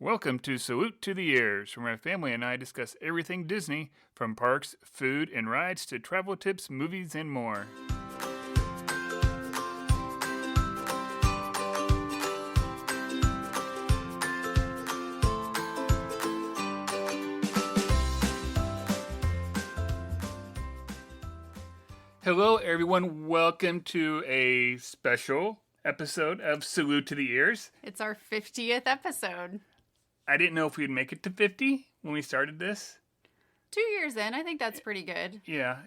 Welcome to Salute to the Ears, where my family and I discuss everything Disney, from parks, food, and rides to travel tips, movies, and more. Hello, everyone. Welcome to a special episode of Salute to the Ears. It's our 50th episode. I didn't know if we'd make it to 50 when we started this. 2 years in, I think that's pretty good. Yeah,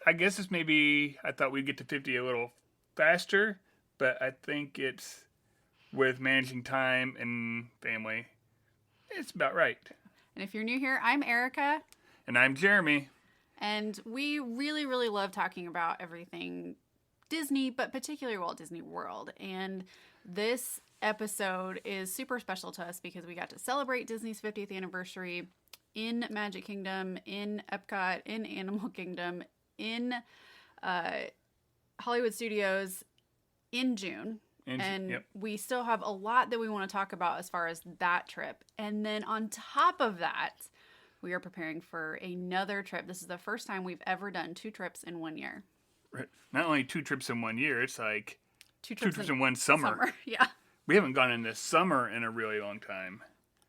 I guess it's maybe, I thought we'd get to 50 a little faster, but I think it's, with managing time and family, it's about right. And if you're new here, I'm Erica. And I'm Jeremy. And we really, really love talking about everything Disney, but particularly Walt Disney World. And this episode is super special to us because we got to celebrate Disney's 50th anniversary in Magic Kingdom, in Epcot, in Animal Kingdom, in Hollywood Studios in June. And we still have a lot that we want to talk about as far as that trip. And then on top of that, we are preparing for another trip. This is the first time we've ever done 2 trips in 1 year. Not only 2 trips in 1 year, it's like two trips in one summer. Yeah. We haven't gone in the summer in a really long time.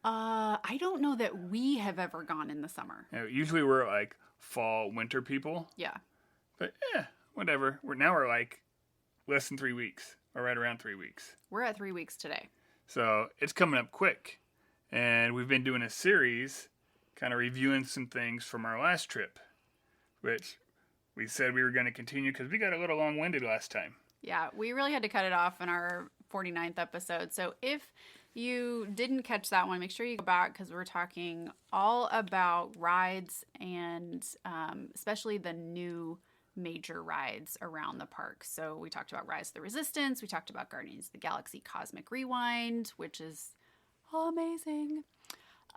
I don't know that we have ever gone in the summer. Usually we're like fall, winter people. Yeah. But whatever. We're like less than 3 weeks, or right around 3 weeks. We're at 3 weeks today. So it's coming up quick. And we've been doing a series kind of reviewing some things from our last trip, which we said we were going to continue because we got a little long-winded last time. Yeah, we really had to cut it off in our 49th episode. So if you didn't catch that one, make sure you go back because we're talking all about rides and especially the new major rides around the park. So we talked about Rise of the Resistance. We talked about Guardians of the Galaxy Cosmic Rewind, which is amazing.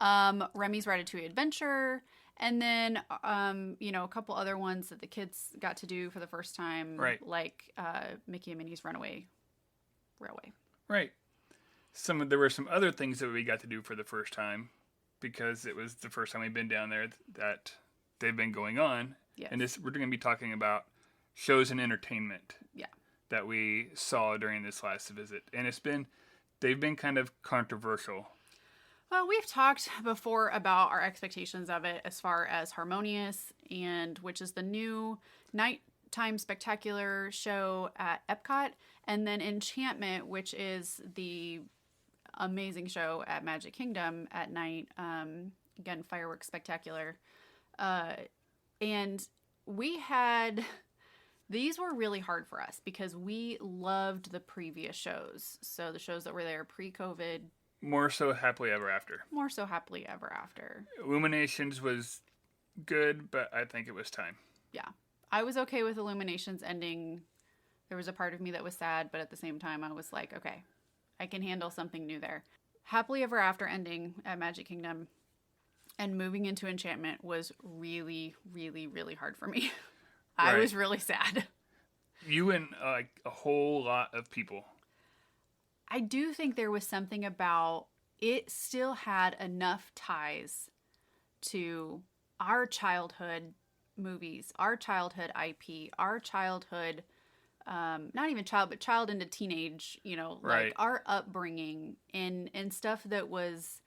Remy's Ratatouille Adventure, and then, a couple other ones that the kids got to do for the first time, right? Like Mickey and Minnie's Runaway Railway. Right. There were some other things that we got to do for the first time because it was the first time we've been down there that they've been going on. Yes. And we're going to be talking about shows and entertainment. Yeah. That we saw during this last visit. And they've been kind of controversial. Well, we've talked before about our expectations of it as far as Harmonious, which is the new nighttime spectacular show at Epcot, and then Enchantment, which is the amazing show at Magic Kingdom at night. Again, fireworks spectacular. And these were really hard for us because we loved the previous shows. So the shows that were there pre-COVID. More so Happily Ever After. More so Happily Ever After. Illuminations was good, but I think it was time. Yeah. I was okay with Illuminations ending. There was a part of me that was sad, but at the same time, I was like, okay, I can handle something new there. Happily Ever After ending at Magic Kingdom and moving into Enchantment was really, really, really hard for me. Right. I was really sad. You and a whole lot of people. I do think there was something about it still had enough ties to our childhood movies, our childhood IP, our childhood, not even child, but child into teenage, right. Like our upbringing and stuff that was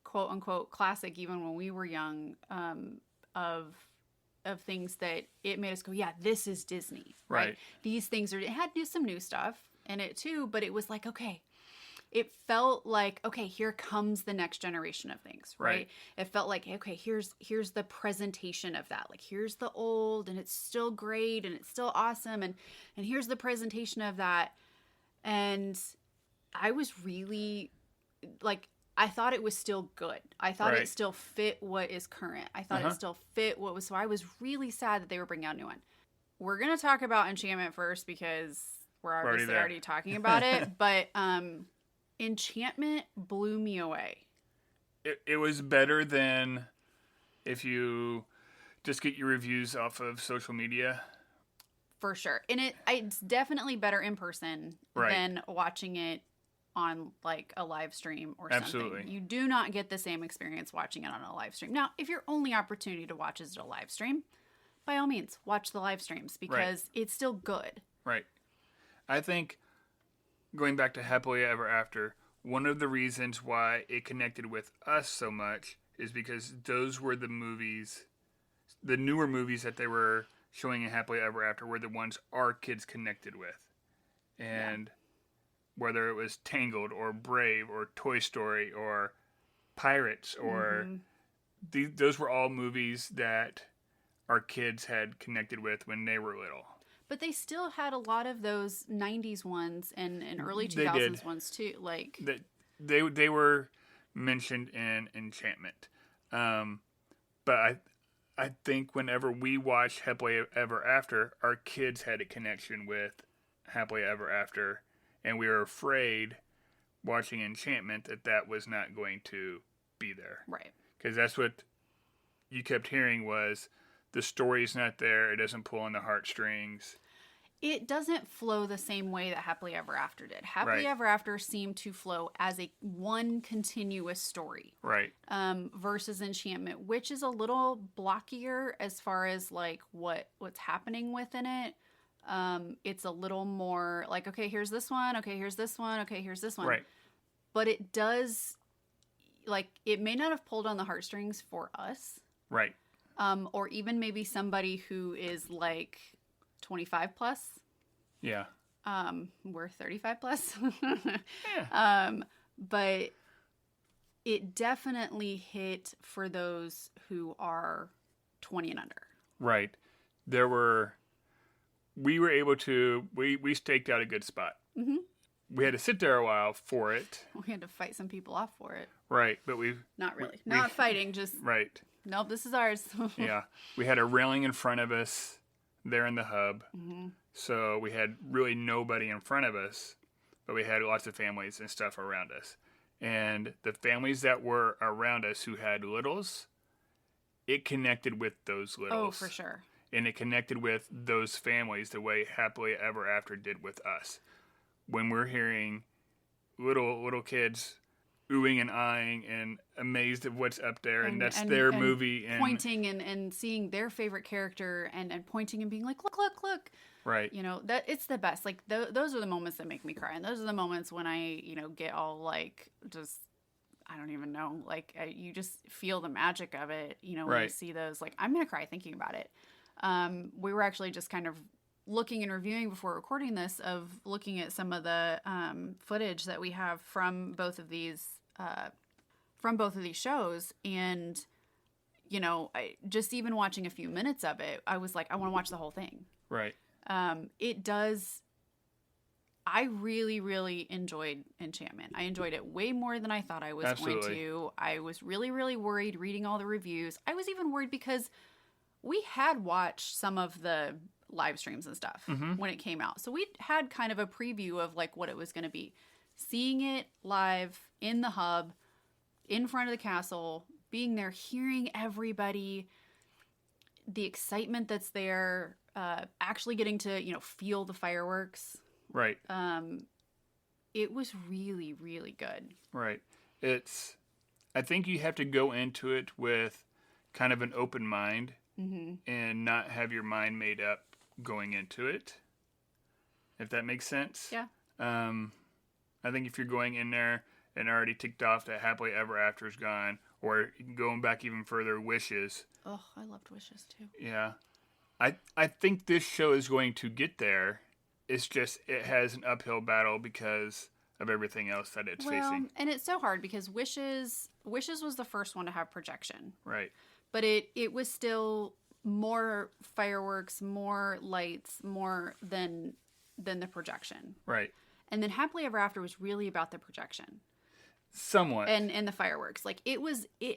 quote unquote classic even when we were young, of things that it made us go, yeah, this is Disney, right? These things it had some new stuff in it too, but it was like, okay. It felt like, okay, here comes the next generation of things, right? It felt like, okay, here's the presentation of that. Like, here's the old, and it's still great, and it's still awesome, and here's the presentation of that. And I was really, like, I thought it was still good. I thought it still fit what is current. I thought it still fit what was, so I was really sad that they were bringing out a new one. We're going to talk about Enchantment first because we're obviously already talking about it, but, Enchantment blew me away. It was better than if you just get your reviews off of social media. For sure. And it's definitely better in person than watching it on like a live stream or Absolutely. something. You do not get the same experience watching it on a live stream. Now, if your only opportunity to watch is a live stream, by all means, watch the live streams because it's still good. Right. I think going back to Happily Ever After, one of the reasons why it connected with us so much is because those were the movies, the newer movies that they were showing in Happily Ever After were the ones our kids connected with. And whether it was Tangled or Brave or Toy Story or Pirates or those were all movies that our kids had connected with when they were little. But they still had a lot of those 90s ones and early 2000s ones too. Like they were mentioned in Enchantment. But I think whenever we watched Happily Ever After, our kids had a connection with Happily Ever After, and we were afraid watching Enchantment that was not going to be there. Right. Because that's what you kept hearing was the story's not there, it doesn't pull on the heartstrings. It doesn't flow the same way that Happily Ever After did. Happily Ever After seemed to flow as a one continuous story. Right. Versus Enchantment, which is a little blockier as far as like what's happening within it. It's a little more like, okay, here's this one. Okay, here's this one. Okay, here's this one. Right. But it does, like, it may not have pulled on the heartstrings for us. Right. Or even maybe somebody who is like 25 plus. Yeah. We're 35 plus. Yeah. But it definitely hit for those who are 20 and under. Right. We were able to, we staked out a good spot. Mm-hmm. We had to sit there a while for it. We had to fight some people off for it. Right, but Not really. Not fighting, just... Right. Nope, this is ours. Yeah. We had a railing in front of us there in the hub. Mm-hmm. So we had really nobody in front of us, but we had lots of families and stuff around us. And the families that were around us who had littles, it connected with those littles. Oh, for sure. And it connected with those families the way Happily Ever After did with us. When we're hearing little kids oohing and eyeing and amazed at what's up there, and that's their movie. And pointing and seeing their favorite character and pointing and being like, look. Right. You know, that it's the best. Like, those are the moments that make me cry. And those are the moments when I, get all, like, just, I don't even know. Like, you just feel the magic of it, when you see those. Like, I'm going to cry thinking about it. We were actually just kind of looking and reviewing before recording this of looking at some of the footage that we have from both of these shows, and just even watching a few minutes of it, I was like, I want to watch the whole thing. Right. It does. I really, really enjoyed Enchantment. I enjoyed it way more than I thought I was going to. I was really, really worried reading all the reviews. I was even worried because we had watched some of the live streams and stuff when it came out. So we had kind of a preview of like what it was going to be. Seeing it live in the hub, in front of the castle, being there, hearing everybody, the excitement that's there, actually getting to, feel the fireworks. Right. It was really, really good. Right. I think you have to go into it with kind of an open mind and not have your mind made up going into it, if that makes sense. Yeah. I think if you're going in there and already ticked off that Happily Ever After is gone, or going back even further, Wishes. Oh, I loved Wishes too. Yeah. I think this show is going to get there. It's just, it has an uphill battle because of everything else that it's facing. And it's so hard because Wishes was the first one to have projection. Right. But it was still more fireworks, more lights, more than the projection. Right. And then Happily Ever After was really about the projection. Somewhat. And the fireworks. Like, it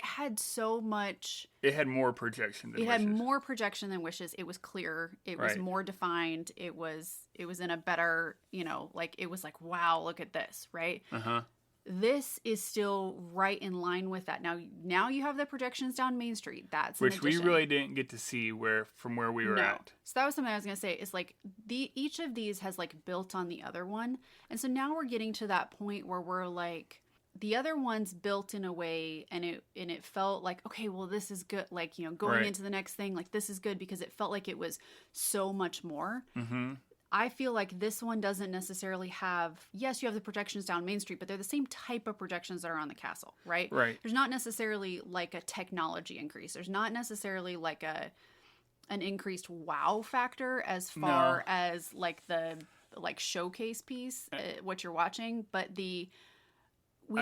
had so much... It had more projection than Wishes. It had more projection than Wishes. It was clearer. It was more defined. It was in a better, it was like, wow, look at this, right? Uh-huh. this is still right in line with that. Now you have the projections down Main Street. That's an Which we addition. really didn't get to see from where we were at. So that was something I was going to say. Is like each of these has like built on the other one. And so now we're getting to that point where we're like, the other one's built in a way and it felt like, okay, well, this is good. Like, you know, going into the next thing, like this is good because it felt like it was so much more. Mm-hmm. I feel like this one doesn't necessarily have, yes, you have the projections down Main Street, but they're the same type of projections that are on the castle, right? Right. There's not necessarily like a technology increase. There's not necessarily like an increased wow factor as far as like the like showcase piece, what you're watching, but we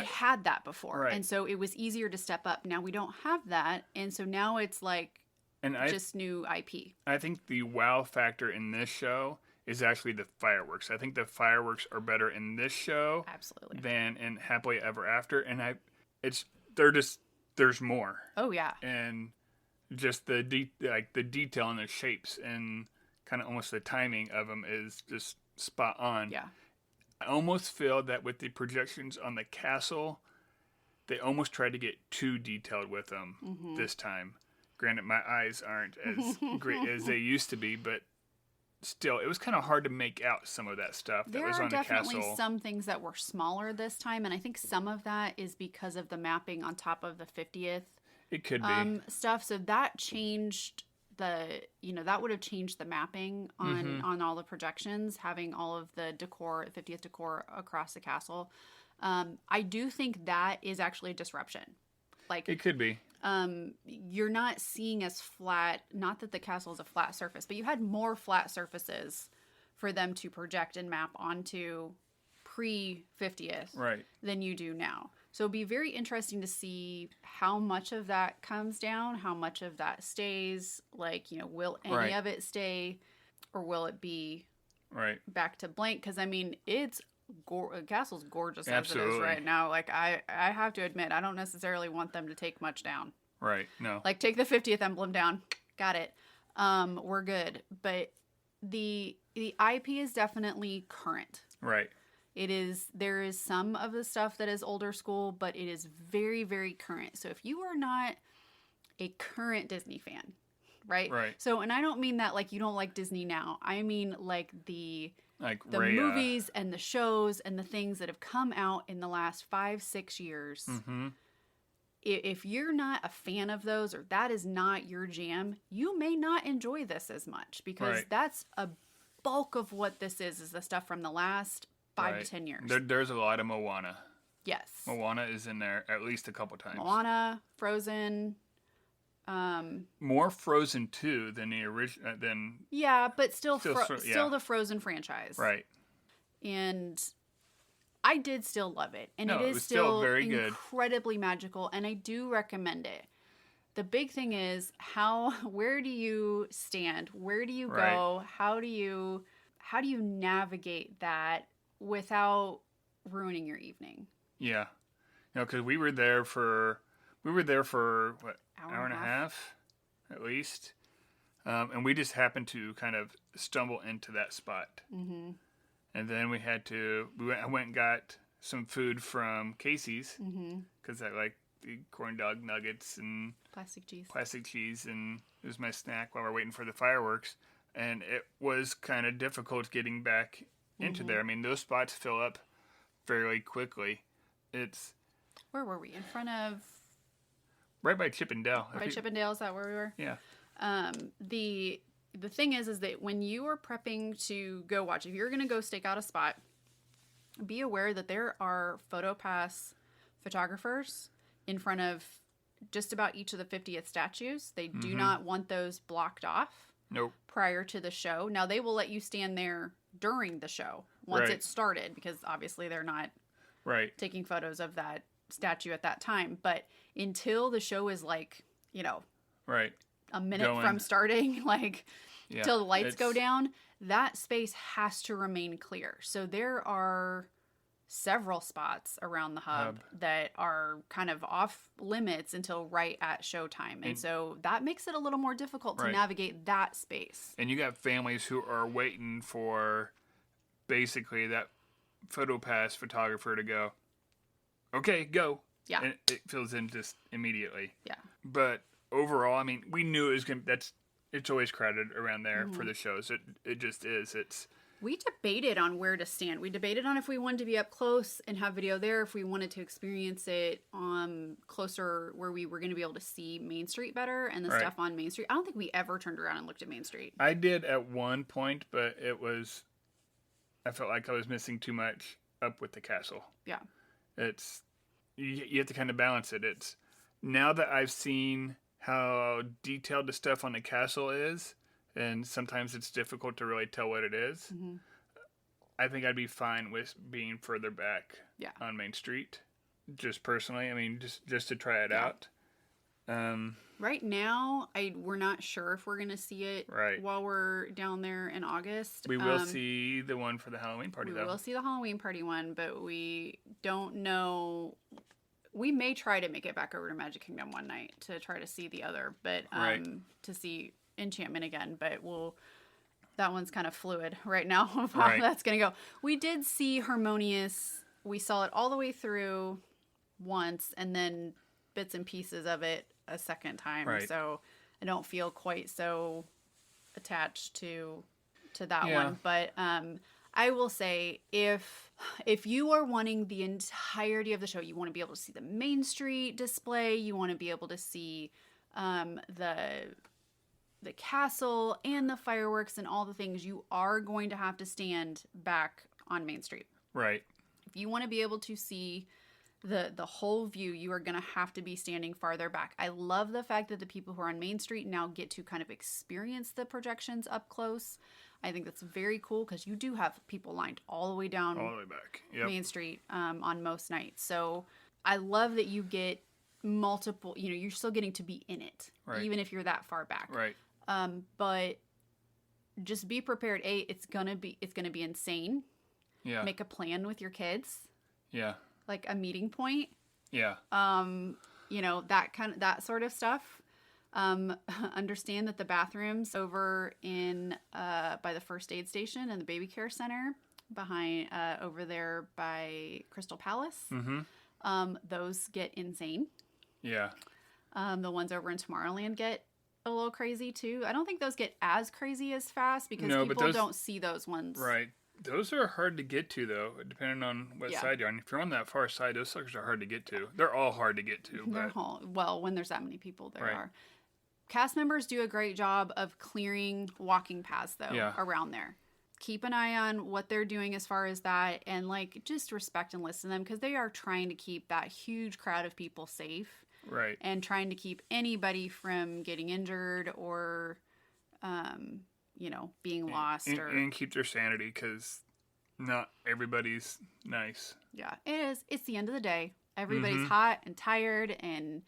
had that before. Right. And so it was easier to step up. Now we don't have that. And so now it's like just new IP. I think the wow factor in this show is actually the fireworks. I think the fireworks are better in this show Absolutely. than in Happily Ever After, and there's more. Oh yeah. And just the detail and the shapes and kind of almost the timing of them is just spot on. Yeah. I almost feel that with the projections on the castle, they almost tried to get too detailed with them this time. Granted, my eyes aren't as great as they used to be, but still, it was kind of hard to make out some of that stuff that was on the castle. There are definitely some things that were smaller this time, and I think some of that is because of the mapping on top of the 50th. It could be stuff. So that changed that would have changed the mapping on all the projections, having all of the decor, 50th decor across the castle. I do think that is actually a disruption. Like it could be. You're not seeing as flat, not that the castle is a flat surface, but you had more flat surfaces for them to project and map onto pre-50th than you do now. So it'd be very interesting to see how much of that comes down, how much of that stays, like, you know, will any of it stay or will it be back to blank? Because, I mean, Castle's gorgeous as it is right now. Like, I have to admit, I don't necessarily want them to take much down. Right, no. Like, take the 50th emblem down. Got it. We're good. But the IP is definitely current. Right. There is some of the stuff that is older school, but it is very, very current. So if you are not a current Disney fan, right? Right. So, and I don't mean that like you don't like Disney now. I mean like the Raya. movies and the shows and the things that have come out in the last 5-6 years. Mm-hmm. If you're not a fan of those or that is not your jam, you may not enjoy this as much because that's a bulk of what this is the stuff from the last 5 to 10 years. There's a lot of Moana. Yes. Moana is in there at least a couple times. Moana, Frozen. More Frozen 2 than the original. Yeah, but still the Frozen franchise. Right. And I did still love it. And it is still very good. Incredibly magical. And I do recommend it. The big thing is where do you stand? Where do you go? How do you navigate that without ruining your evening? Yeah. Because we were there for what, hour and a half at least. And we just happened to kind of stumble into that spot. Mm-hmm. And then I went and got some food from Casey's because I like the corn dog nuggets and plastic cheese, and it was my snack while we're waiting for the fireworks. And it was kind of difficult getting back into there. I mean, those spots fill up fairly quickly. Where were we? In front of... Right by Chippendale. By Chippendale, is that where we were? Yeah. The thing is that when you are prepping to go watch, if you're going to go stake out a spot, be aware that there are PhotoPass photographers in front of just about each of the 50th statues. They do not want those blocked off. Nope. Prior to the show. Now, they will let you stand there during the show once it's started because obviously they're not taking photos of that statue at that time. But until the show is like, you know, a minute from starting, like till the lights go down, that space has to remain clear. So there are several spots around the hub that are kind of off limits until right at showtime. And so that makes it a little more difficult to navigate that space. And you got families who are waiting for basically that PhotoPass photographer to go, okay, go. Yeah. And it fills in just immediately. Yeah. But overall, I mean, we knew it was going to, it's always crowded around there for the shows. It just is. We debated on where to stand. We debated on if we wanted to be up close and have video there, if we wanted to experience it closer where we were going to be able to see Main Street better and the Right. stuff on Main Street. I don't think we ever turned around and looked at Main Street. I did at one point, but I felt like I was missing too much up with the castle. Yeah. You have to kind of balance it. It's now that I've seen how detailed the stuff on the castle is, and sometimes it's difficult to really tell what it is. Mm-hmm. I think I'd be fine with being further back on Main Street, just personally. I mean, just to try it out. Right now, we're not sure if we're going to see it while we're down there in August. We will see the one for the Halloween party, though. We will see the Halloween party one, but we don't know. We may try to make it back over to Magic Kingdom one night to try to see the other, but to see Enchantment again. But that one's kind of fluid right now of how that's going to go. We did see Harmonious. We saw it all the way through once, and then bits and pieces of it a second time. So I don't feel quite so attached to that one. But I will say, if you are wanting the entirety of the show, you want to be able to see the Main Street display, you want to be able to see the castle and the fireworks and all the things, you are going to have to stand back on Main Street. Right. If you want to be able to see the whole view, you are going to have to be standing farther back. I love the fact that the people who are on Main Street now get to kind of experience the projections up close. I think that's very cool because you do have people lined all the way down back Main Street on most nights. So I love that you get multiple, you're still getting to be in it, even if you're that far back. Right. But just be prepared. It's gonna be insane. Yeah. Make a plan with your kids. Yeah. Like a meeting point. Yeah. That sort of stuff. Understand that the bathrooms over in by the first aid station and the baby care center behind over there by Crystal Palace. Mm-hmm. Those get insane. Yeah. The ones over in Tomorrowland get a little crazy too. I don't think those get as crazy as fast because people don't see those ones. Right. Those are hard to get to, though, depending on what side you're on. If you're on that far side, those suckers are hard to get to. They're all hard to get to. Well, when there's that many people, there are. Cast members do a great job of clearing walking paths, though, around there. Keep an eye on what they're doing as far as that, and just respect and listen to them because they are trying to keep that huge crowd of people safe. Right. And trying to keep anybody from getting injured or being lost and keep their sanity because not everybody's nice. Yeah, it is. It's the end of the day. Everybody's hot and tired, and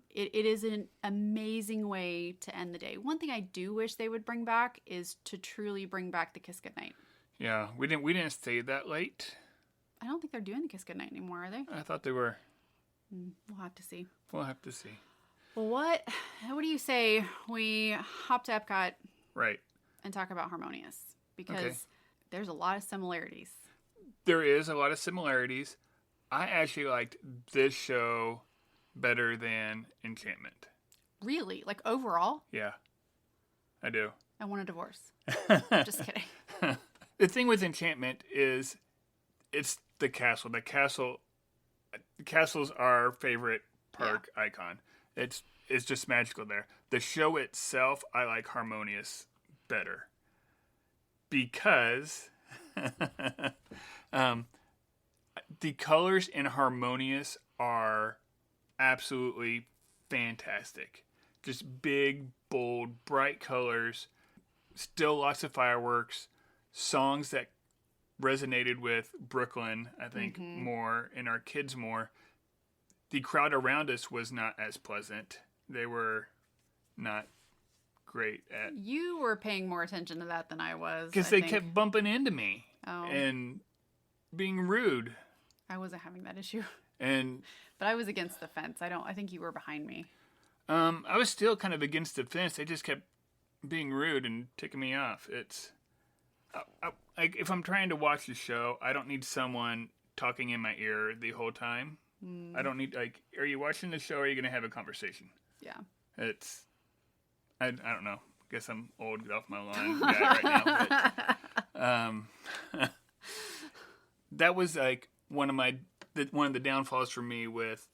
it is an amazing way to end the day. One thing I do wish they would bring back is to truly bring back the Kiss Goodnight. Yeah, we didn't stay that late. I don't think they're doing the Kiss Goodnight anymore, are they? I thought they were. We'll have to see. Well, what do you say we hop to Epcot? Right. And talk about Harmonious because there's a lot of similarities. There is a lot of similarities. I actually liked this show better than Enchantment. Really? Like overall? Yeah. I do. I want a divorce. Just kidding. The thing with Enchantment is it's the castle. The castle's our favorite park icon. It's just magical there. The show itself, I like Harmonious better because the colors in Harmonious are absolutely fantastic. Just big, bold, bright colors. Still lots of fireworks. Songs that resonated with Brooklyn, I think, more, and our kids more. The crowd around us was not as pleasant. They were not great at... You were paying more attention to that than I was. Because they kept bumping into me and being rude. I wasn't having that issue. But I was against the fence. I think you were behind me. I was still kind of against the fence. They just kept being rude and ticking me off. It's... like if I'm trying to watch the show, I don't need someone talking in my ear the whole time. I don't need, like, are you watching the show or are you going to have a conversation? Yeah. It's, I don't know. Guess I'm old, get off my lawn guy right now. But that was like one of the downfalls for me with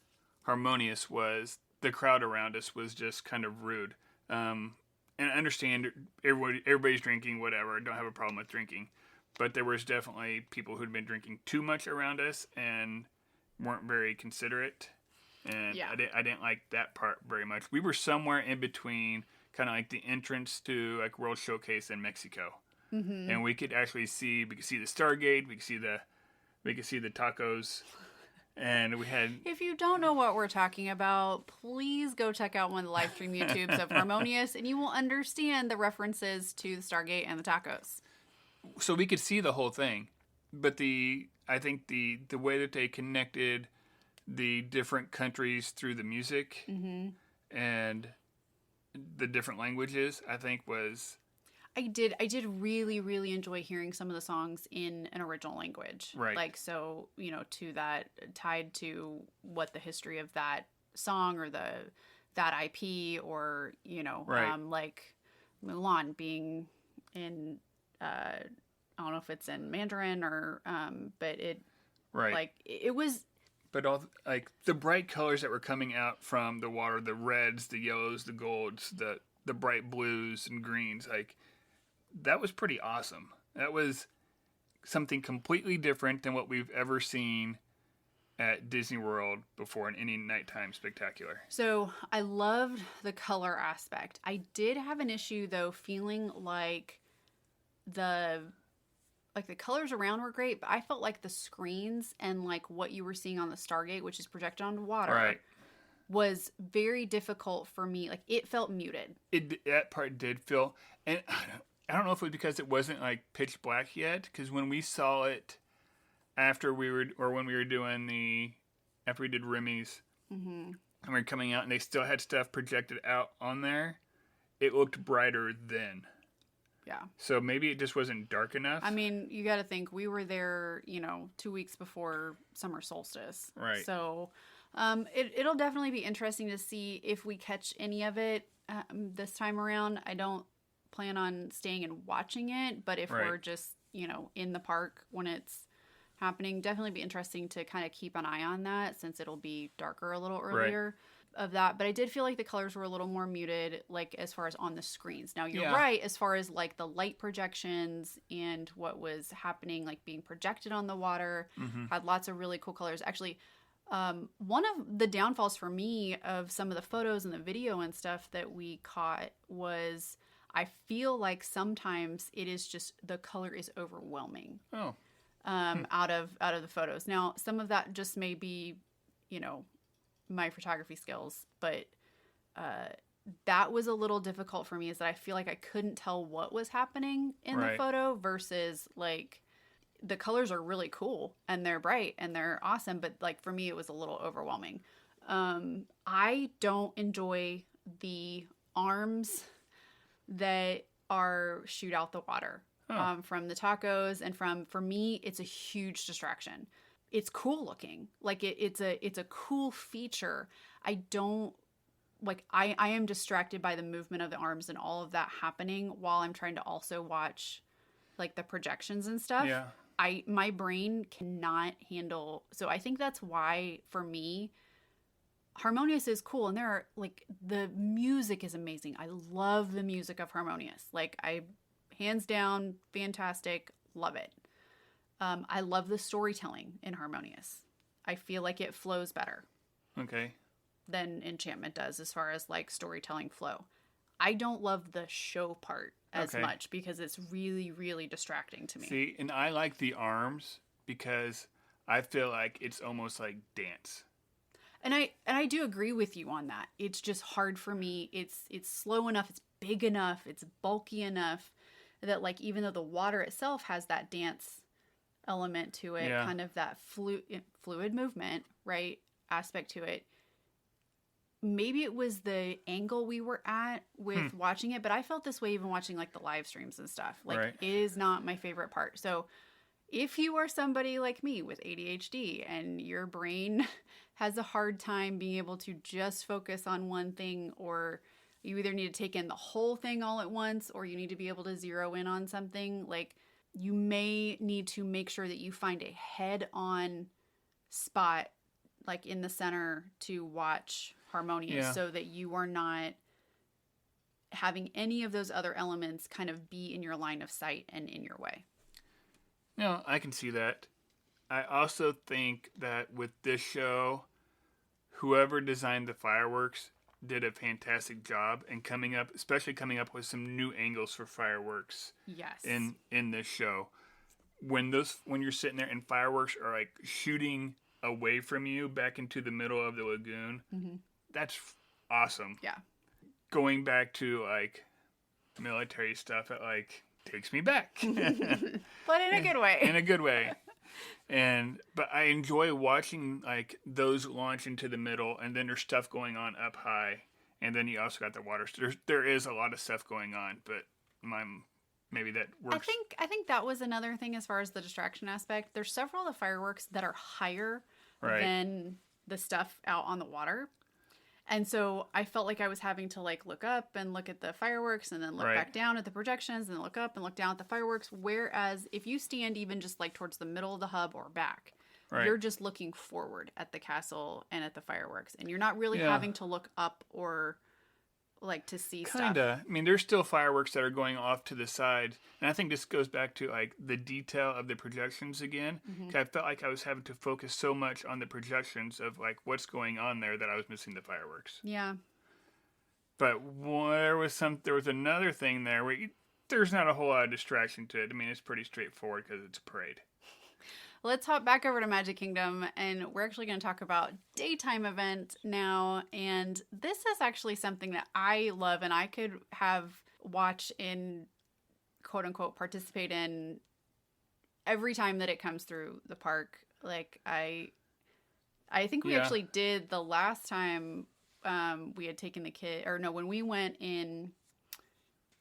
Harmonious was the crowd around us was just kind of rude. And I understand everybody's drinking, whatever. I don't have a problem with drinking. But there was definitely people who'd been drinking too much around us and weren't very considerate. And Yeah. I didn't like that part very much. We were somewhere in between, kind of like the entrance to like World Showcase in Mexico. Mm-hmm. And we could actually see the Stargate, we could see the tacos. And we had... If you don't know what we're talking about, please go check out one of the live stream YouTubes of Harmonious, and you will understand the references to the Stargate and the tacos. So we could see the whole thing, but I think the way that they connected the different countries through the music and the different languages, I think was... I did really, really enjoy hearing some of the songs in an original language. Right. Like, so, to that, tied to what the history of that song or that IP or, right. Like Mulan being in, I don't know if it's in Mandarin or, but it, right. Like, it was... But all like the bright colors that were coming out from the water, the reds, the yellows, the golds, the bright blues and greens, like... That was pretty awesome. That was something completely different than what we've ever seen at Disney World before in any nighttime spectacular. So I loved the color aspect. I did have an issue though, feeling like the colors around were great, but I felt like the screens and like what you were seeing on the Stargate, which is projected onto water, right, was very difficult for me. Like it felt muted. That part did feel, and I don't know if it was because it wasn't like pitch black yet, because when we saw it after when we were doing after we did Remy's, and we were coming out and they still had stuff projected out on there, it looked brighter then. Yeah. So maybe it just wasn't dark enough. I mean, you got to think we were there, 2 weeks before summer solstice. Right. So it'll definitely be interesting to see if we catch any of it this time around. I don't plan on staying and watching it, but if we're just in the park when it's happening, definitely be interesting to kind of keep an eye on that since it'll be darker a little earlier of that. But I did feel like the colors were a little more muted, like as far as on the screens. Now you're right as far as like the light projections and what was happening, like being projected on the water, had lots of really cool colors. Actually, one of the downfalls for me of some of the photos and the video and stuff that we caught was I feel like sometimes it is just the color is overwhelming. Oh. Out of the photos. Now, some of that just may be, my photography skills, but that was a little difficult for me is that I feel like I couldn't tell what was happening in the photo versus like the colors are really cool and they're bright and they're awesome, but like for me it was a little overwhelming. I don't enjoy the arms that shoot out the water from the tacos and for me it's a huge distraction. It's cool looking, like it's a cool feature. I don't like I am distracted by the movement of the arms and all of that happening while I'm trying to also watch like the projections and stuff. My brain cannot handle, so I think that's why for me Harmonious is cool, and there are like the music is amazing. I love the music of Harmonious. Like hands down, fantastic, love it. I love the storytelling in Harmonious. I feel like it flows better. Okay. Than Enchantment does as far as like storytelling flow. I don't love the show part as much because it's really, really distracting to me. See, and I like the arms because I feel like it's almost like dance. And I do agree with you on that. It's just hard for me. It's slow enough, it's big enough, it's bulky enough that like even though the water itself has that dance element to it, kind of that fluid movement, right, aspect to it. Maybe it was the angle we were at with watching it, but I felt this way even watching like the live streams and stuff. Like it is not my favorite part. So if you are somebody like me with ADHD and your brain has a hard time being able to just focus on one thing, or you either need to take in the whole thing all at once, or you need to be able to zero in on something, like you may need to make sure that you find a head-on spot like in the center to watch Harmonious, so that you are not having any of those other elements kind of be in your line of sight and in your way. No, I can see that. I also think that with this show, whoever designed the fireworks did a fantastic job in especially coming up with some new angles for fireworks. Yes. In this show, when you're sitting there and fireworks are like shooting away from you back into the middle of the lagoon, that's awesome. Yeah. Going back to like military stuff, it like takes me back. But in a good way. In a good way. But I enjoy watching like those launch into the middle, and then there's stuff going on up high, and then you also got the water. There is a lot of stuff going on, but maybe that works. I think that was another thing as far as the distraction aspect. There's several of the fireworks that are higher than the stuff out on the water. And so I felt like I was having to like look up and look at the fireworks and then look back down at the projections and look up and look down at the fireworks. Whereas if you stand even just like towards the middle of the hub or back, you're just looking forward at the castle and at the fireworks. And you're not really having to look up or like to see stuff. Kinda. I mean, there's still fireworks that are going off to the side. And I think this goes back to like the detail of the projections again. I felt like I was having to focus so much on the projections of like what's going on there that I was missing the fireworks. Yeah. But there was another thing there where there's not a whole lot of distraction to it. I mean, it's pretty straightforward because it's a parade. Let's hop back over to Magic Kingdom, and we're actually going to talk about daytime event now. And this is actually something that I love, and I could have watch in, quote unquote, participate in every time that it comes through the park. Like I think we actually did the last time we had taken the kid, or no, when we went in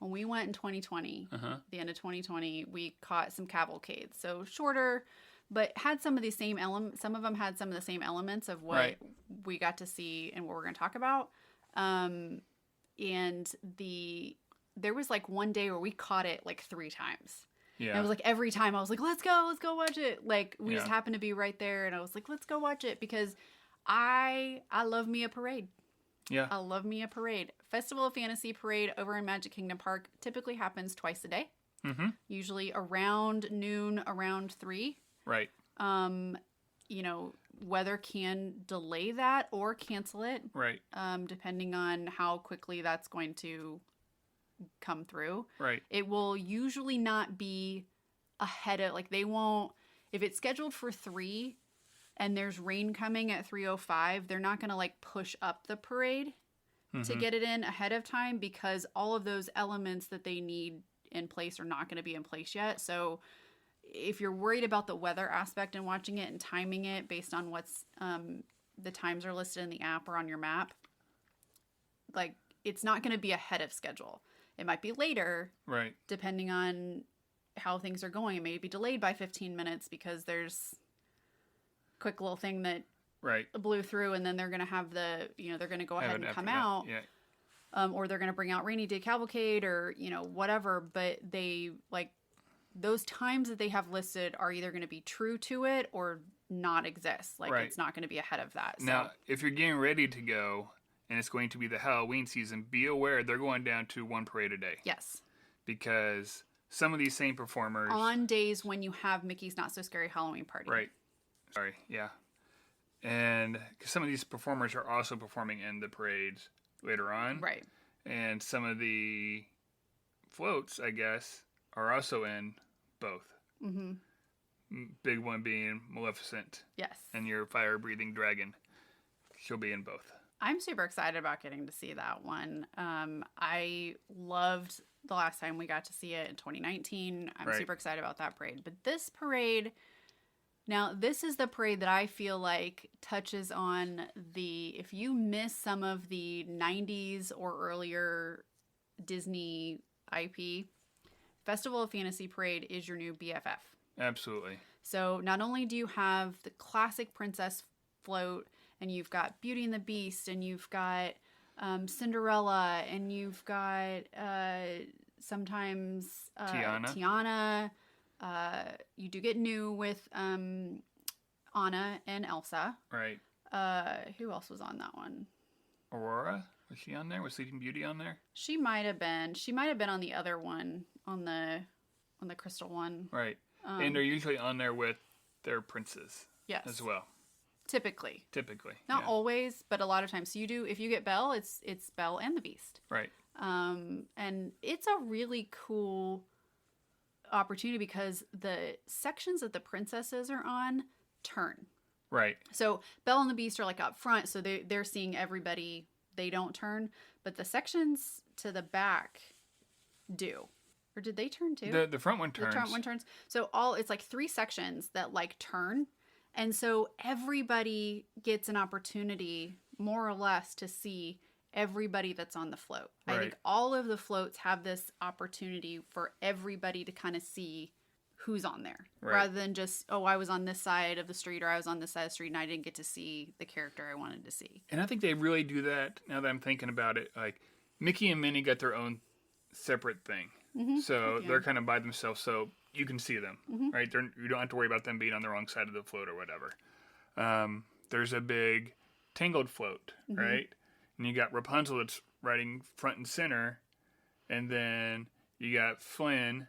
2020, the end of 2020, we caught some cavalcades. So shorter, but had some of the same elements. Some of them had some of the same elements of what we got to see and what we're going to talk about. And there was like one day where we caught it like 3 times. Yeah. And it was like every time I was like, let's go watch it. Like we just happened to be right there, and I was like, let's go watch it, because I love me a parade. Yeah. I love me a parade. Festival of Fantasy parade over in Magic Kingdom Park typically happens twice a day. Usually around noon, around 3. Right. Weather can delay that or cancel it. Right. Depending on how quickly that's going to come through. Right. It will usually not be ahead of, like, they won't, if it's scheduled for 3 and there's rain coming at 3:05, they're not going to like push up the parade to get it in ahead of time, because all of those elements that they need in place are not going to be in place yet. So if you're worried about the weather aspect and watching it and timing it based on what's the times are listed in the app or on your map, like it's not going to be ahead of schedule. It might be later, right? Depending on how things are going. It may be delayed by 15 minutes because there's a quick little thing that blew through, and then they're going to have they're going to go ahead and come out. Yeah. Or they're going to bring out Rainy Day Cavalcade or, whatever. But they, like, those times that they have listed are either going to be true to it or not exist. Like, it's not going to be ahead of that. So. Now, if you're getting ready to go and it's going to be the Halloween season, be aware they're going down to 1 parade a day. Yes. Because some of these same performers... On days when you have Mickey's Not So Scary Halloween Party. Right. Sorry, yeah. And some of these performers are also performing in the parades later on. Right. And some of the floats, I guess, are also in both. Mm-hmm. Big one being Maleficent. Yes. And your fire-breathing dragon. She'll be in both. I'm super excited about getting to see that one. I loved the last time we got to see it in 2019. I'm super excited about that parade. But this parade... Now, this is the parade that I feel like touches on if you miss some of the 90s or earlier Disney IP, Festival of Fantasy Parade is your new BFF. Absolutely. So not only do you have the classic princess float, and you've got Beauty and the Beast, and you've got Cinderella, and you've got sometimes Tiana. You do get new with Anna and Elsa. Right. Who else was on that one? Aurora? Was she on there? Was Sleeping Beauty on there? She might have been. She might have been on the other one, on the crystal one. Right. And they're usually on there with their princes. Yes. As well. Typically. Not yeah. always, but a lot of times. So you do, if you get Belle, it's Belle and the Beast. Right. And it's a really cool opportunity because the sections that the princesses are on turn. Right. So Belle and the Beast are like up front, so they're seeing everybody. They don't turn, but the sections to the back do. Or did they turn too? The front one turns. The front one turns. So it's like 3 sections that like turn. And so everybody gets an opportunity, more or less, to see everybody that's on the float. Right. I think all of the floats have this opportunity for everybody to kind of see who's on there. Right. Rather than just, I was on this side of the street or I was on this side of the street and I didn't get to see the character I wanted to see. And I think they really do that now that I'm thinking about it. Like, Mickey and Minnie got their own separate thing. Mm-hmm. So they're kind of by themselves, so you can see them, right? You don't have to worry about them being on the wrong side of the float or whatever. There's a big Tangled float, right? And you got Rapunzel that's riding front and center, and then you got Flynn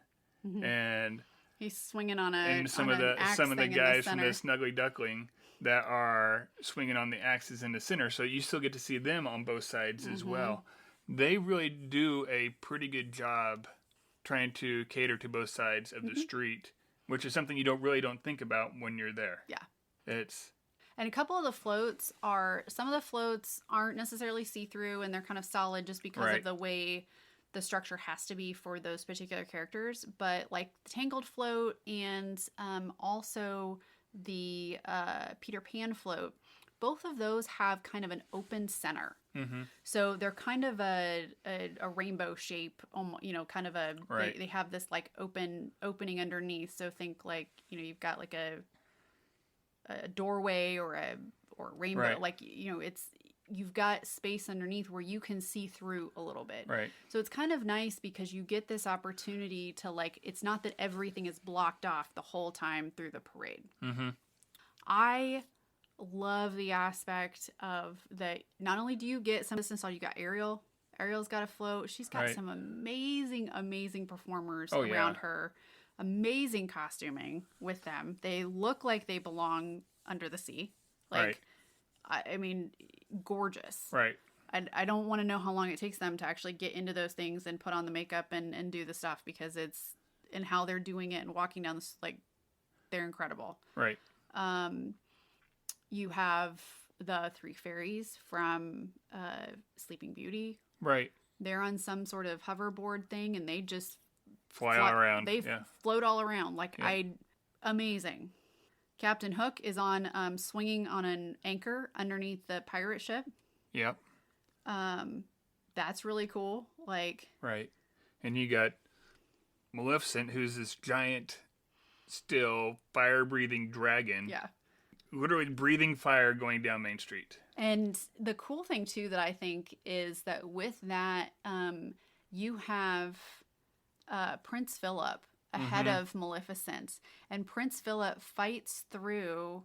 and he's swinging on some of the guys from the Snuggly Duckling that are swinging on the axes in the center. So you still get to see them on both sides as well. They really do a pretty good job trying to cater to both sides of the street, which is something you don't think about when you're there. Yeah. And a couple of the floats some of the floats aren't necessarily see-through and they're kind of solid just because of the way the structure has to be for those particular characters. But like the Tangled float and also the Peter Pan float, both of those have kind of an open center. So they're kind of a rainbow shape, kind of a, they have this like opening underneath. So think like, you've got like a doorway or a rainbow, like, you've got space underneath where you can see through a little bit. Right. So it's kind of nice because you get this opportunity to like, it's not that everything is blocked off the whole time through the parade. I love the aspect of that. Not only do you get some distance, you got Ariel. Ariel's got a float. She's got some amazing performers around her. Amazing costuming with them. They look like they belong under the sea. Like, I mean, gorgeous. Right. I don't want to know how long it takes them to actually get into those things and put on the makeup and do the stuff, because it's, and how they're doing it and walking down this, like, they're incredible. Right. You have the 3 fairies from Sleeping Beauty. Right. They're on some sort of hoverboard thing, and they just fly all around. They float all around. Like, amazing. Captain Hook is on swinging on an anchor underneath the pirate ship. Yep. That's really cool. Like, right. And you got Maleficent, who's this giant, still fire-breathing dragon. Yeah. Literally breathing fire going down Main Street. And the cool thing, too, that I think is that with that, you have Prince Philip ahead of Maleficent. And Prince Philip fights through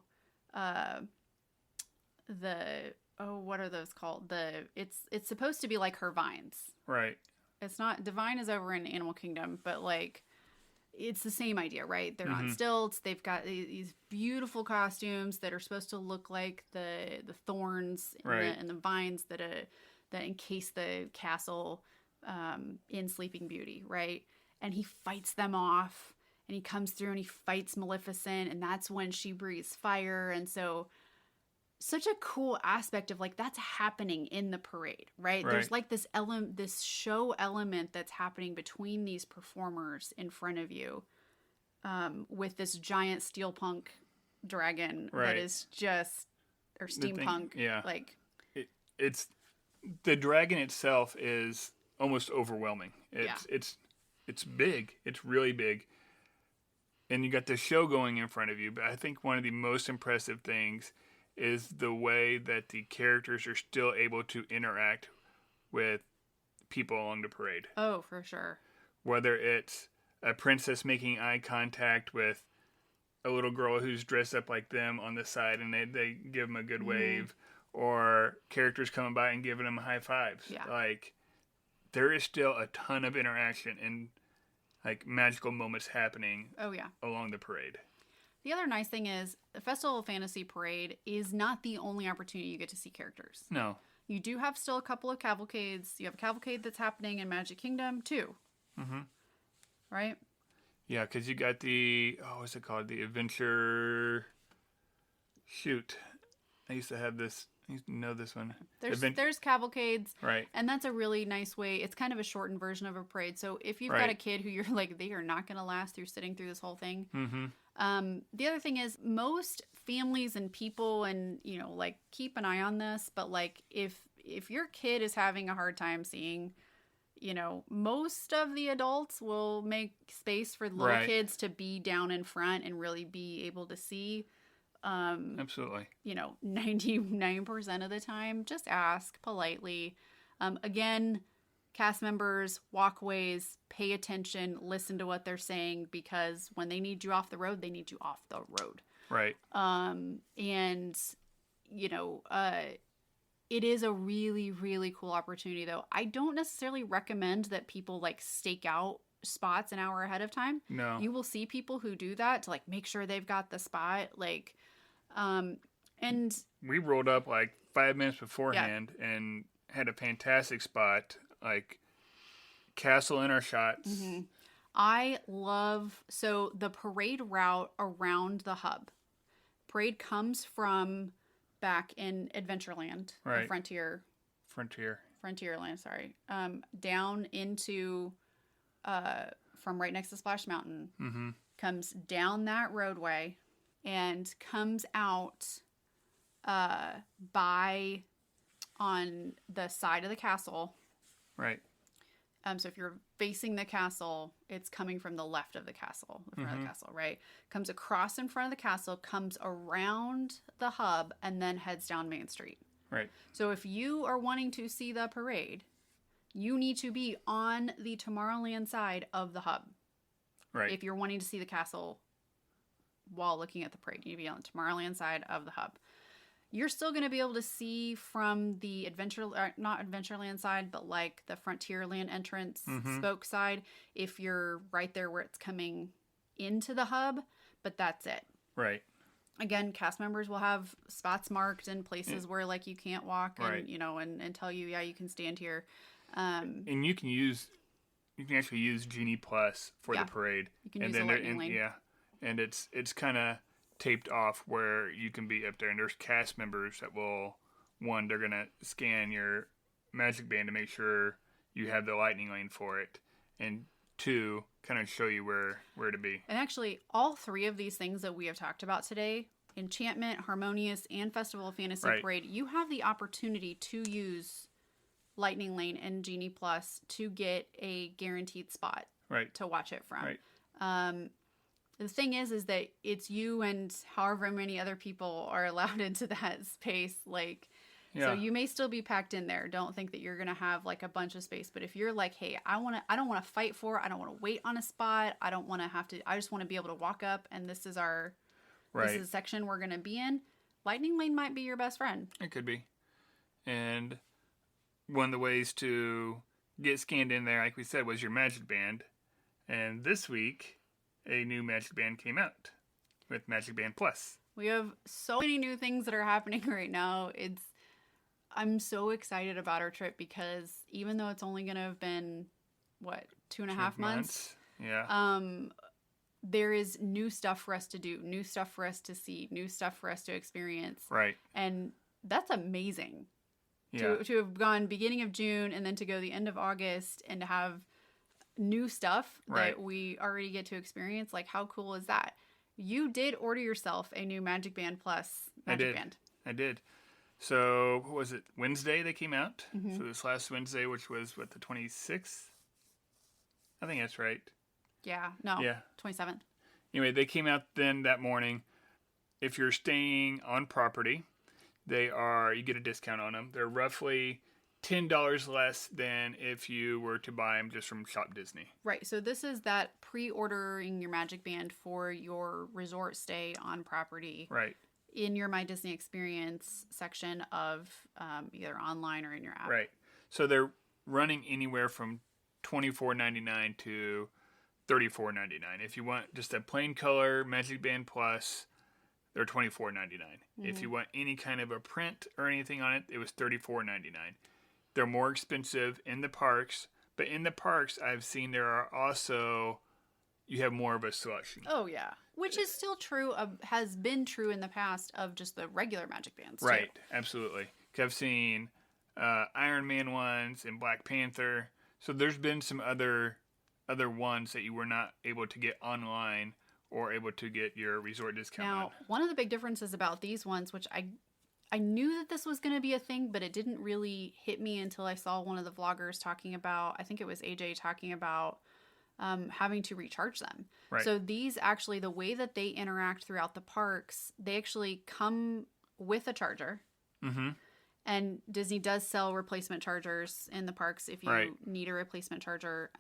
what are those called? It's supposed to be like her vines. Right. It's not, Divine is over in Animal Kingdom, but like, it's the same idea, right? They're on stilts. They've got these beautiful costumes that are supposed to look like the thorns and the vines that encase the castle in Sleeping Beauty, right? And he fights them off, and he comes through and he fights Maleficent, and that's when she breathes fire. And so, such a cool aspect of like, that's happening in the parade, right? There's like this show element that's happening between these performers in front of you, with this giant steampunk dragon that is just, or steampunk, like it's the dragon itself is almost overwhelming. It's big. It's really big. and you got the show going in front of you. But I think one of the most impressive things is the way that the characters are still able to interact with people along the parade. Oh, for sure. Whether it's a princess making eye contact with a little girl who's dressed up like them on the side and they give them a good wave, or characters coming by and giving them high fives. Yeah. Like, there is still a ton of interaction and like magical moments happening Oh, yeah. along the parade. The other nice thing is the Festival of Fantasy Parade is not the only opportunity you get to see characters. No. You do have still a couple of cavalcades. You have a cavalcade that's happening in Magic Kingdom, too. Mm-hmm. Right? Yeah, because you got the, what's it called? The Adventure... Shoot. I used to have this, I used to know this one. There's cavalcades. Right. And that's a really nice way. It's kind of a shortened version of a parade. So if you've got a kid who you're like, they are not going to last through sitting through this whole thing. Mm-hmm. The other thing is most families and people and, you know, like keep an eye on this. But like if your kid is having a hard time seeing, you know, most of the adults will make space for little kids to be down in front and really be able to see. Absolutely. You know, 99% of the time, just ask politely. Again, cast members, walkways, pay attention, listen to what they're saying, because when they need you off the road, they need you off the road. Right. And, you know, it is a really, really cool opportunity, though. I don't necessarily recommend that people like stake out spots an hour ahead of time. No. You will see people who do that to like make sure they've got the spot. Like, and we rolled up like 5 minutes beforehand and had a fantastic spot, like castle in our shots. Mm-hmm. I love, so the parade route around the hub. Parade comes from back in Adventureland, or Frontierland, sorry. Down into, from right next to Splash Mountain, comes down that roadway and comes out by on the side of the castle. Right. So if you're facing the castle, it's coming from the left of the castle, the front of the castle, right? Comes across in front of the castle, comes around the hub, and then heads down Main Street. Right. So if you are wanting to see the parade, you need to be on the Tomorrowland side of the hub. Right. If you're wanting to see the castle while looking at the parade, you need to be on the Tomorrowland side of the hub. You're still going to be able to see from the not Adventureland side, but like the Frontierland entrance spoke side, if you're right there where it's coming into the hub, but that's it. Right. Again, cast members will have spots marked in places where like you can't walk and, you know, and tell you, yeah, you can stand here. And you can actually use Genie Plus for the parade. You can use a lightning lane. Yeah. And it's kind of taped off where you can be up there, and there's cast members that will, one, they're going to scan your magic band to make sure you have the lightning lane for it, and two, kind of show you where to be. And actually, all three of these things that we have talked about today, Enchantment, Harmonious, and Festival of Fantasy Parade, you have the opportunity to use Lightning Lane and Genie Plus to get a guaranteed spot to watch it from. Right. The thing is that it's you and however many other people are allowed into that space. Like, so you may still be packed in there. Don't think that you're going to have like a bunch of space. But if you're like, hey, I don't want to fight for it. I don't want to wait on a spot. I don't want to have to, I just want to be able to walk up and this is this is the section we're going to be in. Lightning Lane might be your best friend. It could be. And one of the ways to get scanned in there, like we said, was your magic band. And this week, a new Magic Band came out with Magic Band Plus. We have so many new things that are happening right now. I'm so excited about our trip because even though it's only going to have been, 2.5 months? Yeah. There is new stuff for us to do, new stuff for us to see, new stuff for us to experience. Right. And that's amazing. Yeah. To have gone beginning of June and then to go the end of August and to have new stuff that we already get to experience. Like, how cool is that? You did order yourself a new Magic Band Plus Magic Band. I did. So, what was it? Wednesday they came out. So this last Wednesday, which was, the 26th? I think that's right. Yeah. No. Yeah. 27th. Anyway, they came out then that morning. If you're staying on property, you get a discount on them. They're roughly $10 less than if you were to buy them just from Shop Disney. Right. So this is that pre-ordering your Magic Band for your resort stay on property. Right. In your My Disney Experience section of either online or in your app. Right. So they're running anywhere from $24.99 to $34.99. If you want just a plain color Magic Band Plus, they're $24.99. If you want any kind of a print or anything on it, it was $34.99. They're more expensive in the parks, but in the parks, I've seen you have more of a selection. Oh, yeah. Which is still true, has been true in the past of just the regular Magic Bands, Right, too. absolutely. 'Cause I've seen Iron Man ones and Black Panther. So there's been some other ones that you were not able to get online or able to get your resort discount Now, on. one of the big differences about these ones, which I knew that this was going to be a thing, but it didn't really hit me until I saw one of the vloggers talking about, I think it was AJ talking about having to recharge them. Right. So these actually, the way that they interact throughout the parks, they actually come with a charger. Mm-hmm. And Disney does sell replacement chargers in the parks if you need a replacement charger.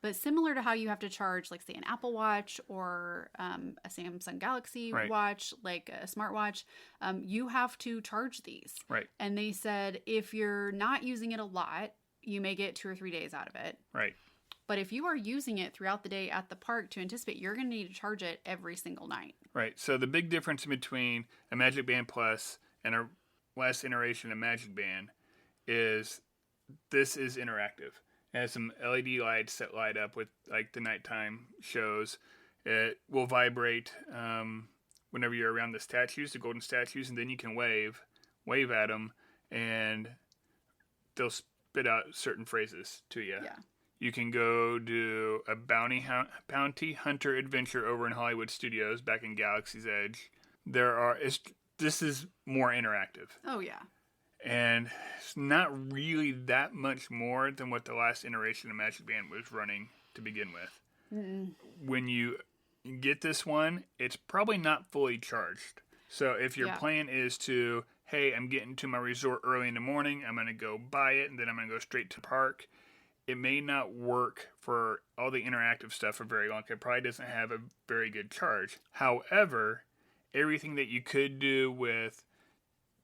But similar to how you have to charge, like, say, an Apple Watch or a Samsung Galaxy Watch, like a smartwatch, you have to charge these. Right. And they said if you're not using it a lot, you may get 2 or 3 days out of it. Right. But if you are using it throughout the day at the park to anticipate, you're going to need to charge it every single night. Right. So the big difference between a Magic Band Plus and a last iteration of Magic Band is this is interactive. It has some LED lights that light up with like the nighttime shows. It will vibrate whenever you're around the statues, the golden statues, and then you can wave at them, and they'll spit out certain phrases to you. Yeah. You can go do a bounty hunter adventure over in Hollywood Studios back in Galaxy's Edge. This is more interactive. Oh, yeah. And it's not really that much more than what the last iteration of Magic Band was running to begin with. Mm-mm. When you get this one, it's probably not fully charged. So if your plan is to, hey, I'm getting to my resort early in the morning, I'm going to go buy it, and then I'm going to go straight to the park, it may not work for all the interactive stuff for very long. It probably doesn't have a very good charge. However, everything that you could do with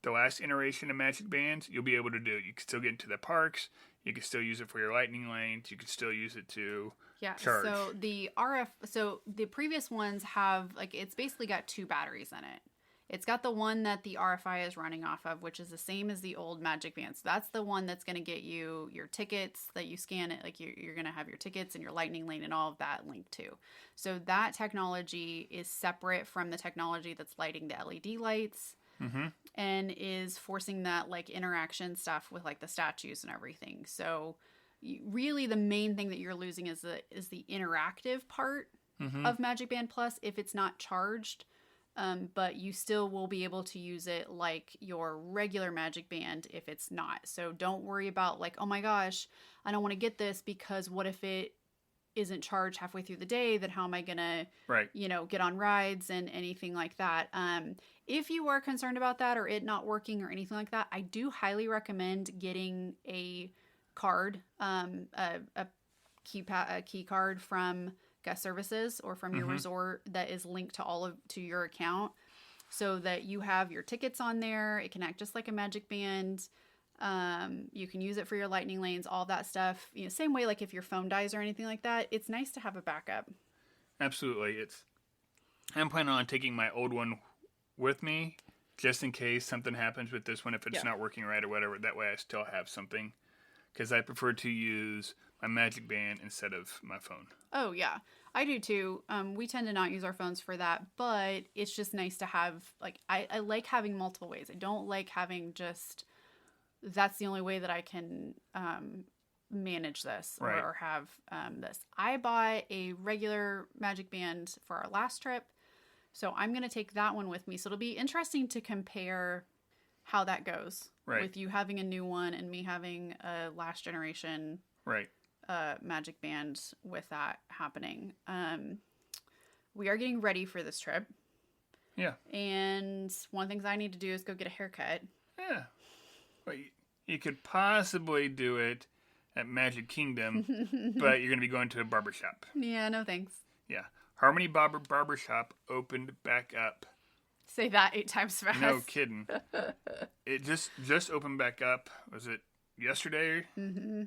the last iteration of Magic Bands, you'll be able to do. You can still get into the parks. You can still use it for your lightning lanes. You can still use it to charge. So the the previous ones have, like, it's basically got 2 batteries in it. It's got the one that the RFI is running off of, which is the same as the old Magic Bands. So that's the one that's going to get you your tickets that you scan it. Like, you're going to have your tickets and your lightning lane and all of that linked to. So that technology is separate from the technology that's lighting the LED lights. Mm-hmm. And is forcing that, like, interaction stuff with, like, the statues and everything. So really the main thing that you're losing is the interactive part of Magic Band Plus if it's not charged. But you still will be able to use it like your regular Magic Band if it's not. So don't worry about, like, oh my gosh, I don't want to get this because what if it isn't charged halfway through the day? Then how am I going to, get on rides and anything like that? If you are concerned about that or it not working or anything like that, I do highly recommend getting a card, a key card from guest services or from your resort that is linked to your account, so that you have your tickets on there. It can act just like a Magic Band. You can use it for your lightning lanes, all that stuff. Same way, like if your phone dies or anything like that, it's nice to have a backup. Absolutely. I'm planning on taking my old one with me just in case something happens with this one, if it's not working right or whatever. That way I still have something, because I prefer to use my Magic Band instead of my phone. Oh, yeah. I do too. We tend to not use our phones for that, but it's just nice to have, like, I like having multiple ways. I don't like having just, that's the only way that I can manage this or have this. I bought a regular Magic Band for our last trip, so I'm going to take that one with me. So it'll be interesting to compare how that goes with you having a new one and me having a last generation Magic Band with that happening. we are getting ready for this trip. Yeah. And one of the things I need to do is go get a haircut. Yeah. Well, you could possibly do it at Magic Kingdom, but you're going to be going to a barbershop. Yeah, no thanks. Yeah. Harmony Barbershop opened back up. Say that 8 times fast. No kidding. It just opened back up. Was it yesterday? Mm-hmm.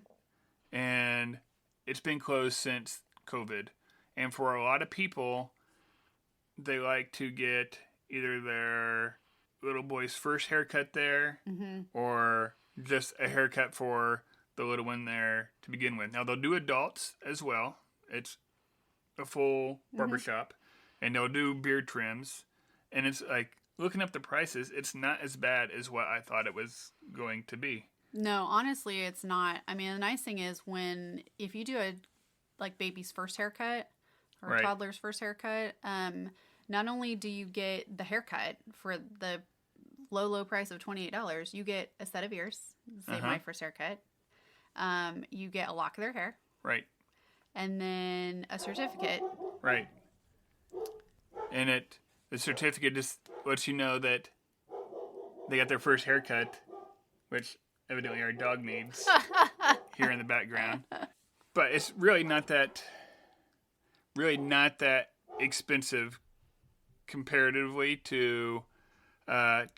And it's been closed since COVID. And for a lot of people, they like to get either their little boy's first haircut there or just a haircut for the little one there to begin with. Now, they'll do adults as well. It's a full barbershop. And they'll do beard trims. And it's like, looking up the prices, it's not as bad as what I thought it was going to be. No, honestly, it's not. I mean, the nice thing is if you do a like baby's first haircut or a toddler's first haircut, not only do you get the haircut for the low price of $28, you get a set of ears, say my first haircut. You get a lock of their hair. Right. And then a certificate. Right. And the certificate just lets you know that they got their first haircut, which evidently our dog needs here in the background. But it's really not that expensive comparatively to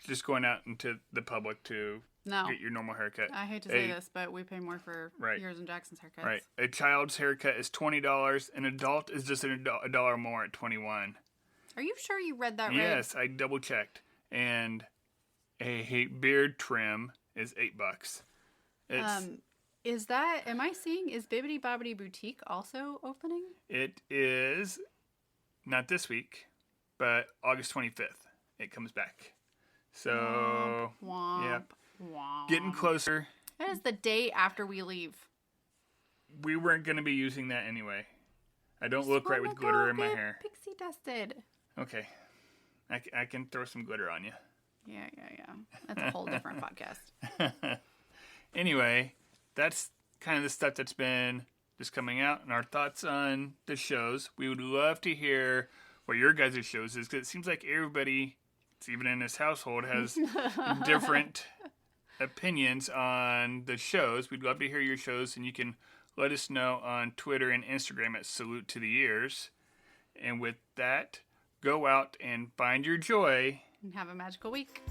just going out into the public to get your normal haircut. I hate to say this, but we pay more for yours and Jackson's haircuts. Right. A child's haircut is $20. An adult is just a dollar more at $21. Are you sure you read that right? Yes, I double checked. And a beard trim is $8. Is Bibbidi Bobbidi Boutique also opening? It is not this week, but August 25th. It comes back. So, womp, getting closer. That is the day after we leave. We weren't going to be using that anyway. I don't look right with glitter in my hair. Pixie dusted. Okay. I can throw some glitter on you. Yeah. That's a whole different podcast. Anyway, that's kind of the stuff that's been just coming out and our thoughts on the shows. We would love to hear what your guys' shows is, because it seems like everybody, even in this household, has different opinions on the shows. We'd love to hear your shows, and you can let us know on Twitter and Instagram at Salute to the Ears. And with that, go out and find your joy. And have a magical week.